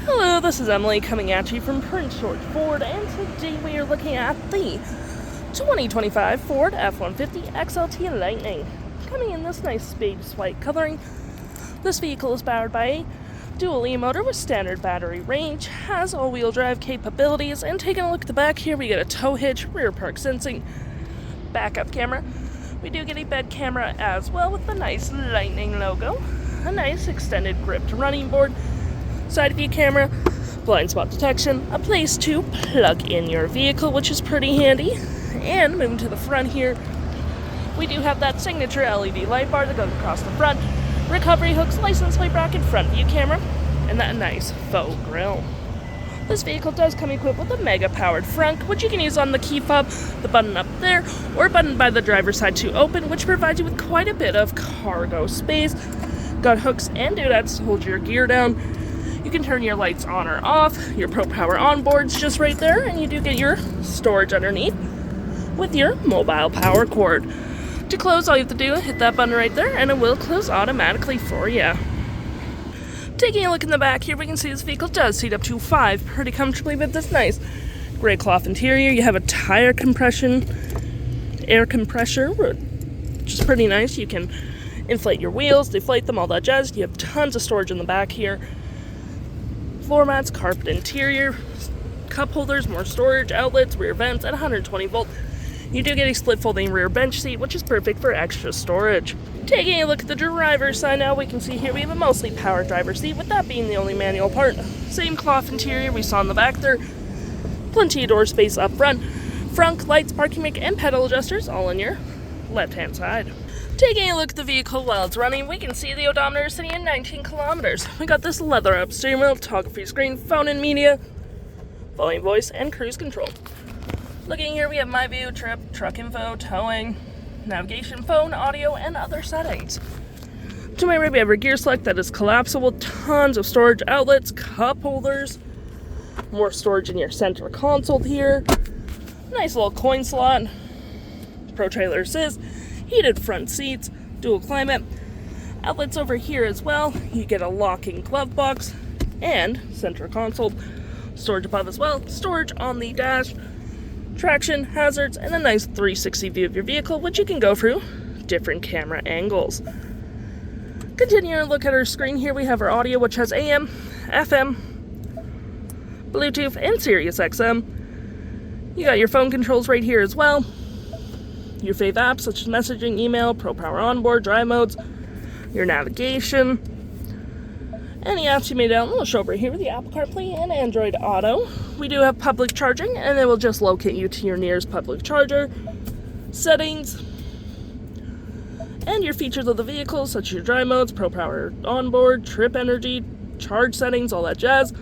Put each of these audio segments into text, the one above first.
Hello, this is Emily coming at you from Prince George Ford, and today we are looking at the 2025 Ford F-150 XLT Lightning. Coming in this nice space white coloring, this vehicle is powered by a dual e-motor with standard battery range, has all-wheel drive capabilities, and taking a look at the back here, we get a tow hitch, rear park sensing, backup camera. We do get a bed camera as well with the nice Lightning logo, a nice extended gripped running board, side view camera, blind spot detection, a place to plug in your vehicle, which is pretty handy. And moving to the front here, we do have that signature LED light bar that goes across the front, recovery hooks, license plate bracket, front view camera, and that nice faux grille. This vehicle does come equipped with a mega powered frunk, which you can use on the key fob, the button up there, or button by the driver's side to open, which provides you with quite a bit of cargo space. Got hooks and doodads to hold your gear down. You can turn your lights on or off. Your Power Onboard's just right there, and you do get your storage underneath with your mobile power cord. To close, all you have to do is hit that button right there, and it will close automatically for you. Taking a look in the back here, we can see this vehicle does seat up to 5 pretty comfortably with this nice gray cloth interior. You have a tire compression, air compressor, which is pretty nice. You can inflate your wheels, deflate them, all that jazz. You have tons of storage in the back here. Floor mats, carpet interior, cup holders, more storage, outlets, rear vents, at 120 volt. You do get a split folding rear bench seat, which is perfect for extra storage. Taking a look at the driver's side now, we can see here we have a mostly power driver's seat, with that being the only manual part. Same cloth interior we saw in the back there. Plenty of door space up front. Frunk, lights, parking brake, and pedal adjusters all on your left-hand side. Taking a look at the vehicle while it's running, we can see the odometer sitting at 19 kilometers. We got this leather-up steering wheel, photography screen, phone and media, volume, voice, and cruise control. Looking here, we have my view, trip, truck info, towing, navigation, phone, audio, and other settings. To my right, we have our gear select that is collapsible, tons of storage outlets, cup holders, more storage in your center console here, nice little coin slot, Pro Trailer Assist, heated front seats, dual climate, outlets over here as well. You get a locking glove box and center console, storage above as well, storage on the dash, traction, hazards, and a nice 360 view of your vehicle, which you can go through different camera angles. Continuing to look at our screen here, we have our audio, which has AM, FM, Bluetooth, and SiriusXM. You got your phone controls right here as well. Your fave apps such as messaging, email, Power Onboard, drive modes, your navigation. Any apps you may download will show up right here with the Apple CarPlay and Android Auto. We do have public charging, and it will just locate you to your nearest public charger. Settings, and your features of the vehicle such as your drive modes, Power Onboard, trip energy, charge settings, all that jazz.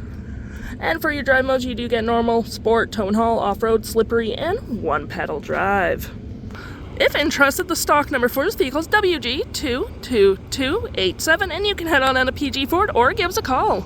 And for your drive modes, you do get normal, sport, tow and haul, off-road, slippery, and one-pedal drive. If interested, the stock number for this vehicle is WG22287, and you can head on down to PG Ford or give us a call.